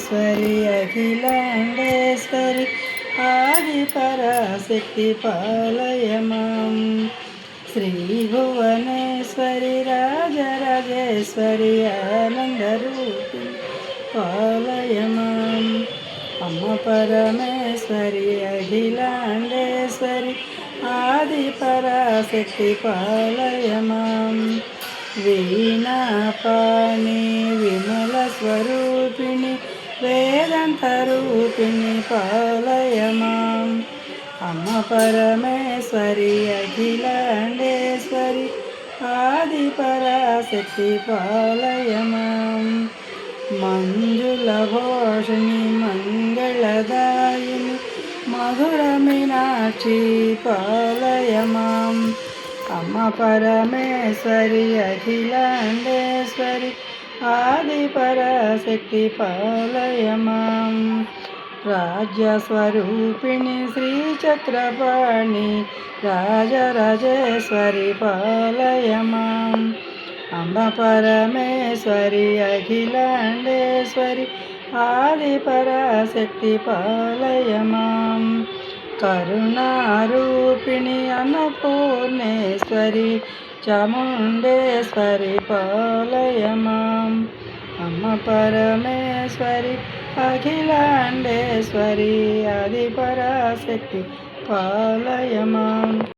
పరమేశ్వరి అఖిలాండేశ్వరి ఆది పరాశక్తి పాలయమాం శ్రీ భువనేశ్వరి రాజరాజేశ్వరి ఆనందరూపి పాలయమాం అమ్మ పరమేశ్వరి అఖిలాండేశ్వరి ఆది పరాశక్తి పాలయమాం వీణాపాణి విమల స్వరూపిణి వేదాంతరూపిణి పాలయమాం అమ్మ పరమేశ్వరి అఖిలాండేశ్వరి ఆది పరాశక్తి పాలయమాం మంజుల భోషిణి మంగళదాయిని మధుర మీనాక్షి పాలయమాం అమ్మ పరమేశ్వరి అఖిలాండేశ్వరి ఆది పరాశక్తి పాలయమాం రాజ్యస్వరూపిణి శ్రీచక్రపాణి రాజరాజేశ్వరి పాలయమాం అంబ పరమేశ్వరి అఖిలాండేశ్వరి ఆది పరాశక్తి పాలయమాం కరుణారూపిణి అన్నపూర్ణేశ్వరి చాముండేశ్వరి పాలయమాం అమ్మ పరమేశ్వరి అఖిలాండేశ్వరి ఆది పరాశక్తి పాలయమాం